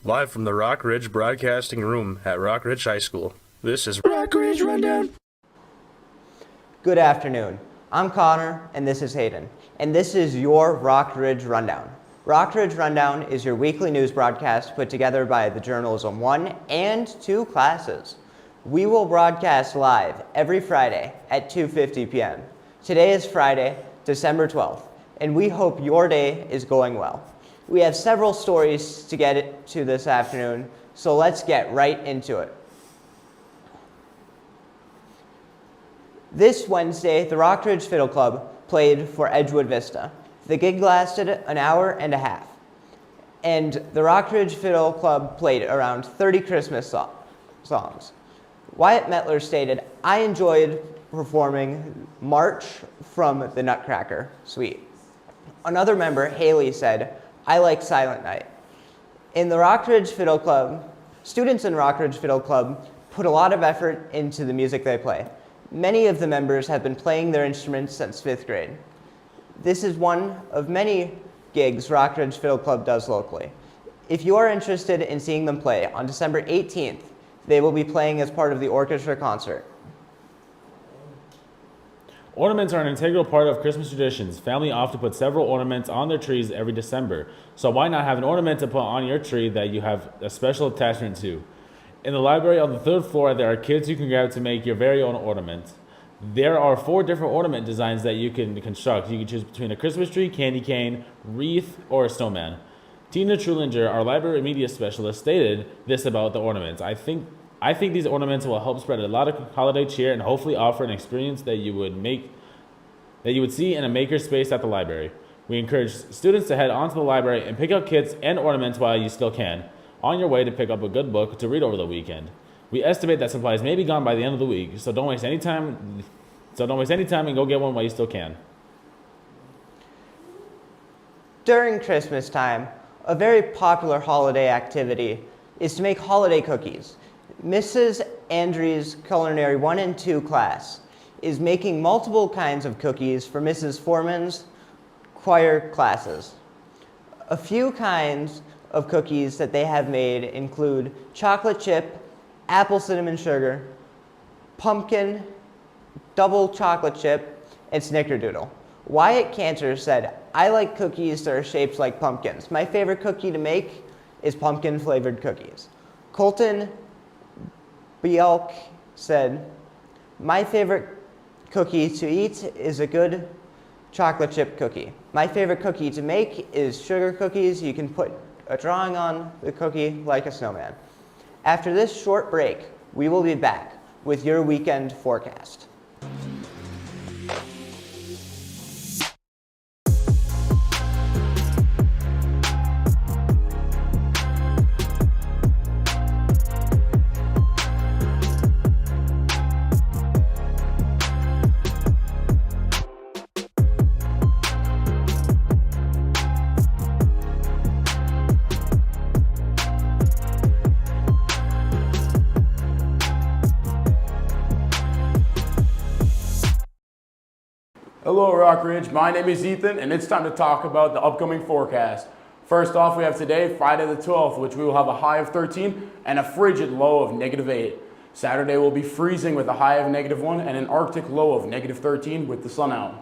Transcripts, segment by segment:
Live from the Rock Ridge Broadcasting Room at Rock Ridge High School, this is Rock Ridge Rundown. Good afternoon. I'm Connor, and this is Hayden, and this is your Rock Ridge Rundown. Rock Ridge Rundown is your weekly news broadcast put together by the Journalism 1 and 2 classes. We will broadcast live every Friday at 2:50 p.m. Today is Friday, December 12th, and we hope your day is going well. We have several stories to get to this afternoon, so let's get right into it. This Wednesday, the Rock Ridge Fiddle Club played for Edgewood Vista. The gig lasted an hour and a half, and the Rock Ridge Fiddle Club played around 30 Christmas songs. Wyatt Mettler stated, "I enjoyed performing March from the Nutcracker Suite." Another member, Haley, said, "I like Silent Night." In the Rock Ridge Fiddle Club, students in Rock Ridge Fiddle Club put a lot of effort into the music they play. Many of the members have been playing their instruments since 5th grade. This is one of many gigs Rock Ridge Fiddle Club does locally. If you are interested in seeing them play, on December 18th, they will be playing as part of the orchestra concert. Ornaments are an integral part of Christmas traditions. Family often put several ornaments on their trees every December. So why not have an ornament to put on your tree that you have a special attachment to? In the library on the 3rd floor, there are kits you can grab to make your very own ornament. There are 4 different ornament designs that you can construct. You can choose between a Christmas tree, candy cane, wreath, or a snowman. Tina Trulinger, our library media specialist, stated this about the ornaments. I think these ornaments will help spread a lot of holiday cheer and hopefully offer an experience that you would see in a maker space at the library. We encourage students to head onto the library and pick up kits and ornaments while you still can, on your way to pick up a good book to read over the weekend. We estimate that supplies may be gone by the end of the week, so don't waste any time and go get one while you still can. During Christmas time, a very popular holiday activity is to make holiday cookies. Mrs. Andrews' Culinary 1 and 2 class is making multiple kinds of cookies for Mrs. Foreman's choir classes. A few kinds of cookies that they have made include chocolate chip, apple cinnamon sugar, pumpkin, double chocolate chip, and snickerdoodle. Wyatt Cantor said, "I like cookies that are shaped like pumpkins. My favorite cookie to make is pumpkin flavored cookies." Colton Bielk said, "My favorite cookie to eat is a good chocolate chip cookie. My favorite cookie to make is sugar cookies. You can put a drawing on the cookie like a snowman." After this short break, we will be back with your weekend forecast. Hello Rock Ridge, my name is Ethan and it's time to talk about the upcoming forecast. First off, we have today, Friday the 12th, which we will have a high of 13 and a frigid low of -8. Saturday will be freezing with a high of -1 and an Arctic low of -13 with the sun out.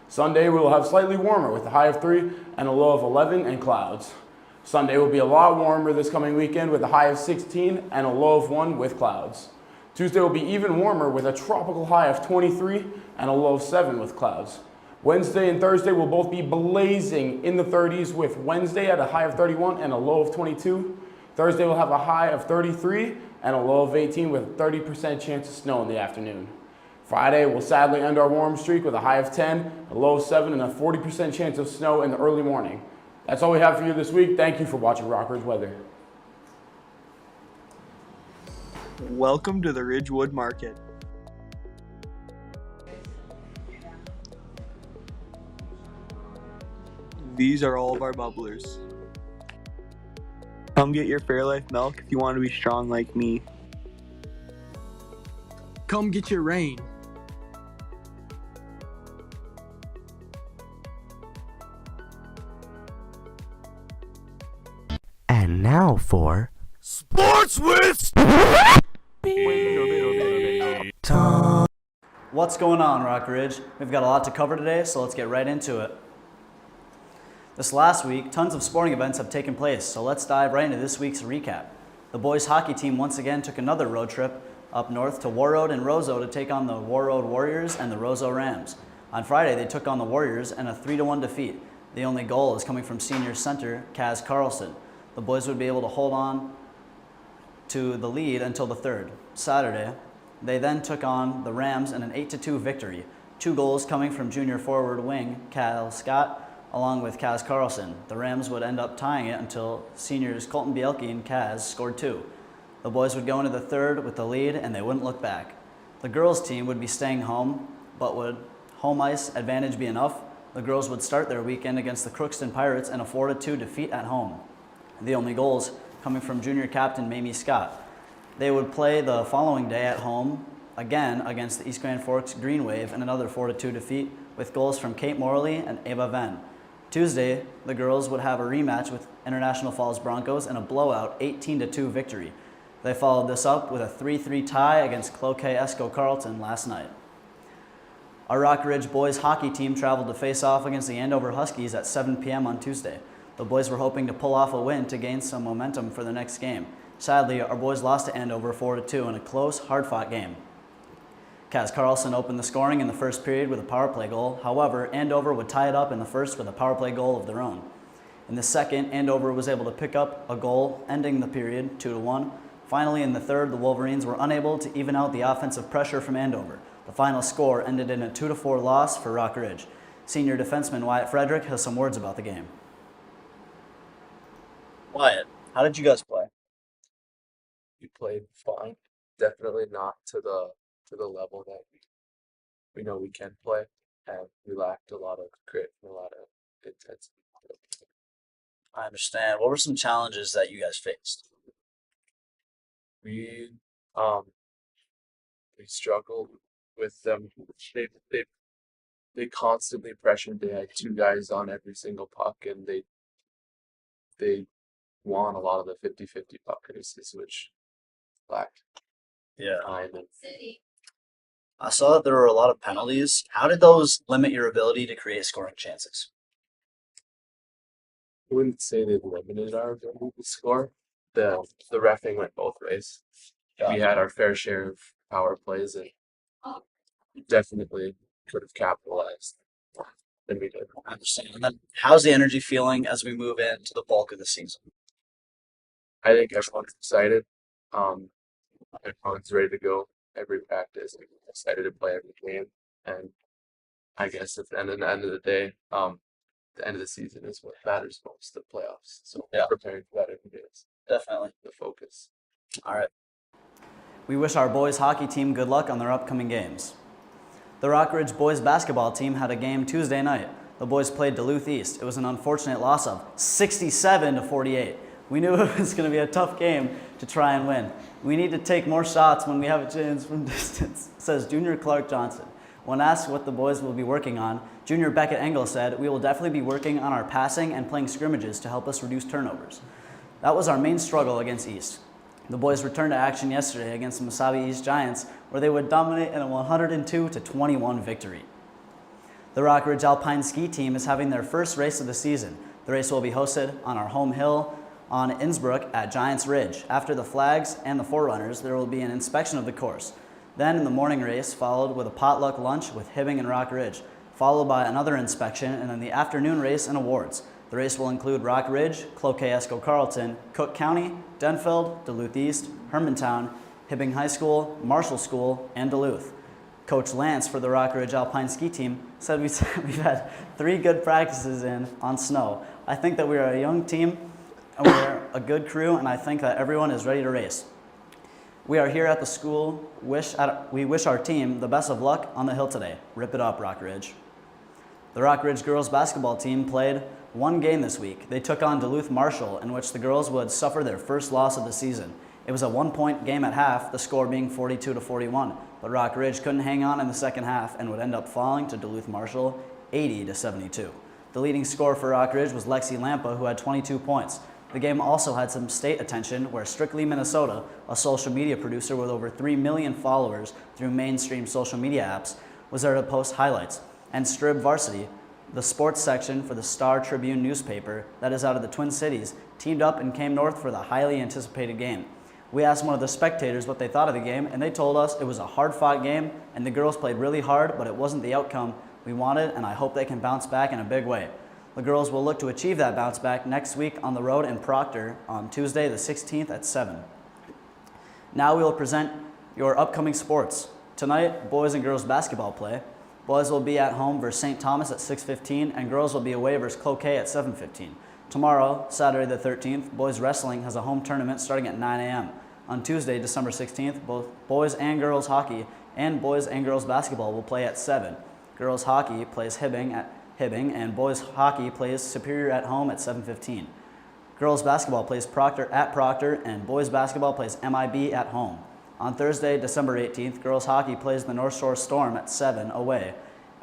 Sunday we will have slightly warmer with a high of 3 and a low of 11 and clouds. Sunday will be a lot warmer this coming weekend with a high of 16 and a low of 1 with clouds. Tuesday will be even warmer with a tropical high of 23 and a low of 7 with clouds. Wednesday and Thursday will both be blazing in the 30s with Wednesday at a high of 31 and a low of 22. Thursday will have a high of 33 and a low of 18 with a 30% chance of snow in the afternoon. Friday will sadly end our warm streak with a high of 10, a low of 7, and a 40% chance of snow in the early morning. That's all we have for you this week. Thank you for watching Rock Ridge Weather. Welcome to the Ridgewood Market. These are all of our bubblers. Come get your Fairlife milk if you want to be strong like me. Come get your rain. And now for Sports with What's going on, Rock Ridge? We've got a lot to cover today, so let's get right into it. This last week, tons of sporting events have taken place, so let's dive right into this week's recap. The boys hockey team once again took another road trip up north to Warroad and Roseau to take on the Warroad Warriors and the Roseau Rams. On Friday, they took on the Warriors in a 3-1 defeat. The only goal is coming from senior center Kaz Carlson. The boys would be able to hold on to the lead until the third. Saturday, they then took on the Rams in an 8-2 victory. 2 goals coming from junior forward wing Cal Scott along with Kaz Carlson. The Rams would end up tying it until seniors Colton Bielke and Kaz scored 2. The boys would go into the third with the lead and they wouldn't look back. The girls team would be staying home, but would home ice advantage be enough? The girls would start their weekend against the Crookston Pirates in a 4-2 defeat at home. The only goals coming from junior captain Mamie Scott. They would play the following day at home again against the East Grand Forks Green Wave in another 4-2 defeat with goals from Kate Morley and Ava Venn. Tuesday, the girls would have a rematch with International Falls Broncos in a blowout 18-2 victory. They followed this up with a 3-3 tie against Cloquet Esco Carleton last night. Our Rock Ridge boys hockey team traveled to face off against the Andover Huskies at 7 p.m. on Tuesday. The boys were hoping to pull off a win to gain some momentum for the next game. Sadly, our boys lost to Andover 4-2 in a close, hard-fought game. Kaz Carlson opened the scoring in the first period with a power play goal. However, Andover would tie it up in the first with a power play goal of their own. In the second, Andover was able to pick up a goal, ending the period 2-1. Finally, in the third, the Wolverines were unable to even out the offensive pressure from Andover. The final score ended in a 2-4 loss for Rock Ridge. Senior defenseman Wyatt Frederick has some words about the game. Wyatt, how did you guys play? We played fine. Definitely not to the level that we know we can play, and we lacked a lot of grit and a lot of intensity. I understand. What were some challenges that you guys faced? We struggled with them. They constantly pressured. They had 2 guys on every single puck, and they won a lot of the 50-50 puck races, which lacked Yeah. time and I saw that there were a lot of penalties. How did those limit your ability to create scoring chances? I wouldn't say they limited our ability to score. The reffing went both ways. We had our fair share of power plays and definitely could have capitalized than we did. I understand. And then how's the energy feeling as we move into the bulk of the season? I think everyone's excited. Everyone's ready to go every practice. Everyone's excited to play every game. And I guess at the end of the day, the end of the season is what matters most, the playoffs. So Yeah. preparing for that every day is Definitely. the focus. All right. We wish our boys hockey team good luck on their upcoming games. The Rock Ridge boys basketball team had a game Tuesday night. The boys played Duluth East. It was an unfortunate loss of 67-48. We knew it was going to be a tough game to try and win. We need to take more shots when we have a chance from distance, says Junior Clark Johnson. When asked what the boys will be working on, Junior Beckett Engel said, "We will definitely be working on our passing and playing scrimmages to help us reduce turnovers." That was our main struggle against East. The boys returned to action yesterday against the Mesabi East Giants, where they would dominate in a 102-21 victory. The Rock Ridge Alpine Ski Team is having their first race of the season. The race will be hosted on our home hill on Innsbruck at Giants Ridge. After the flags and the forerunners, there will be an inspection of the course. Then in the morning race, followed with a potluck lunch with Hibbing and Rock Ridge, followed by another inspection, and then the afternoon race and awards. The race will include Rock Ridge, Cloquet Esco Carleton, Cook County, Denfeld, Duluth East, Hermantown, Hibbing High School, Marshall School, and Duluth. Coach Lance for the Rock Ridge Alpine Ski Team said we've had 3 good practices in on snow. I think that we are a young team and we're a good crew, and I think that everyone is ready to race. We are here at the school. We wish our team the best of luck on the hill today. Rip it up, Rock Ridge. The Rock Ridge girls basketball team played 1 game this week. They took on Duluth Marshall, in which the girls would suffer their first loss of the season. It was a 1-point game at half, the score being 42-41. But Rock Ridge couldn't hang on in the second half and would end up falling to Duluth Marshall 80-72. The leading scorer for Rock Ridge was Lexi Lampa, who had 22 points. The game also had some state attention where Strictly Minnesota, a social media producer with over 3 million followers through mainstream social media apps, was there to post highlights. And Strib Varsity, the sports section for the Star Tribune newspaper that is out of the Twin Cities, teamed up and came north for the highly anticipated game. We asked one of the spectators what they thought of the game, and they told us it was a hard-fought game, and the girls played really hard, but it wasn't the outcome we wanted, and I hope they can bounce back in a big way. The girls will look to achieve that bounce back next week on the road in Proctor on Tuesday the 16th at 7. Now we will present your upcoming sports. Tonight, boys and girls basketball play. Boys will be at home versus St. Thomas at 6:15, and girls will be away versus Cloquet at 7:15. Tomorrow, Saturday the 13th, boys wrestling has a home tournament starting at 9 a.m. On Tuesday, December 16th, both boys and girls hockey and boys and girls basketball will play at 7. Girls hockey plays Hibbing at Hibbing, and boys hockey plays Superior at home at 7:15. Girls basketball plays Proctor at Proctor, and boys basketball plays MIB at home. On Thursday, December 18th, girls hockey plays the North Shore Storm at 7 away.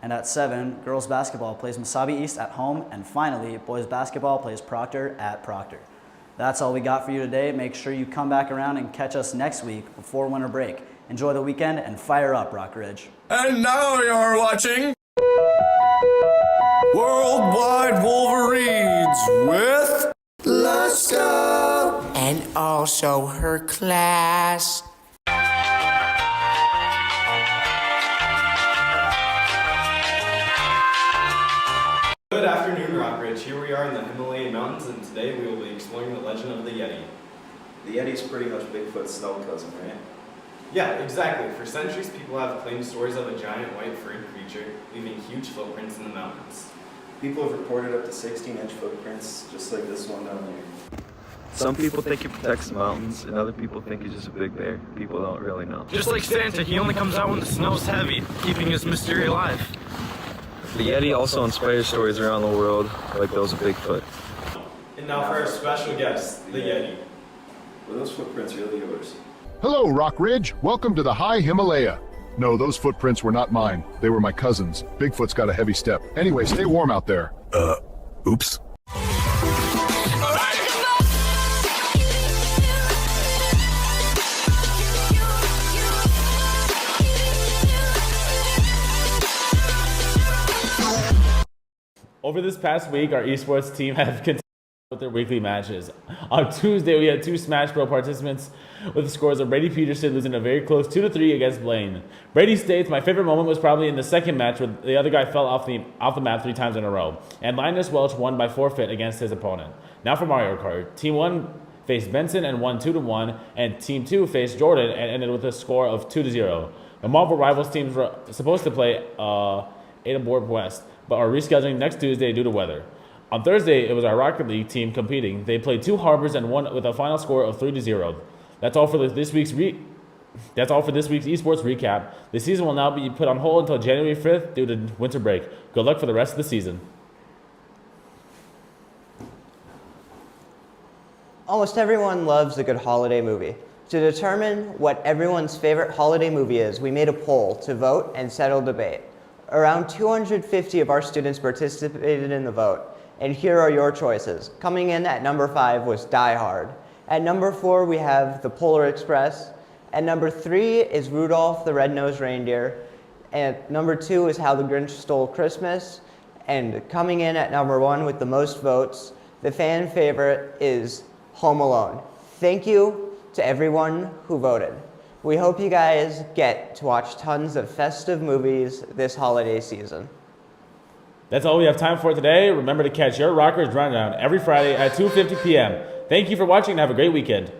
And at 7, girls basketball plays Mesabi East at home, and finally, boys basketball plays Proctor at Proctor. That's all we got for you today. Make sure you come back around and catch us next week before winter break. Enjoy the weekend and fire up, Rock Ridge. And now you're watching Worldwide Wolverines with Laska and also her class. Good afternoon, Rockridge. Here we are in the Himalayan mountains, and today we will be exploring the legend of the Yeti. The Yeti's pretty much Bigfoot's snow cousin, right? Yeah, exactly. For centuries, people have claimed stories of a giant white furred creature leaving huge footprints in the mountains. People have reported up to 16-inch footprints, just like this one down there. Some people think he protects the mountains, and other people think he's just a big bear. People don't really know. Just like Santa, he only comes out when the snow's heavy, keeping his mystery alive. The Yeti also inspires stories around the world, like those of Bigfoot. And now for our special guest, the Yeti. Were those footprints really yours? Hello, Rock Ridge. Welcome to the high Himalaya. No, those footprints were not mine. They were my cousin's. Bigfoot's got a heavy step. Anyway, stay warm out there. Oops. Over this past week, our esports team have continued with their weekly matches. On Tuesday, we had 2 Smash Bros. Participants with the scores of Brady Peterson losing a very close 2-3 against Blaine. Brady states, "My favorite moment was probably in the second match where the other guy fell off the map 3 times in a row, and Linus Welch won by forfeit against his opponent." Now for Mario Kart. Team 1 faced Benson and won 2-1, and Team 2 faced Jordan and ended with a score of 2-0. The Marvel Rivals teams were supposed to play Ada Borg West, but are rescheduling next Tuesday due to weather. On Thursday, it was our Rocket League team competing. They played 2 Harbors and won with a final score of 3-0. That's all for this week's esports recap. The season will now be put on hold until January 5th due to winter break. Good luck for the rest of the season. Almost everyone loves a good holiday movie. To determine what everyone's favorite holiday movie is, we made a poll to vote and settle debate. Around 250 of our students participated in the vote, and here are your choices. Coming in at number 5 was Die Hard. At number 4, we have The Polar Express. At number 3 is Rudolph the Red-Nosed Reindeer. And number 2 is How the Grinch Stole Christmas. And coming in at number 1 with the most votes, the fan favorite is Home Alone. Thank you to everyone who voted. We hope you guys get to watch tons of festive movies this holiday season. That's all we have time for today. Remember to catch your Rockers Rundown every Friday at 2:50 p.m. Thank you for watching and have a great weekend.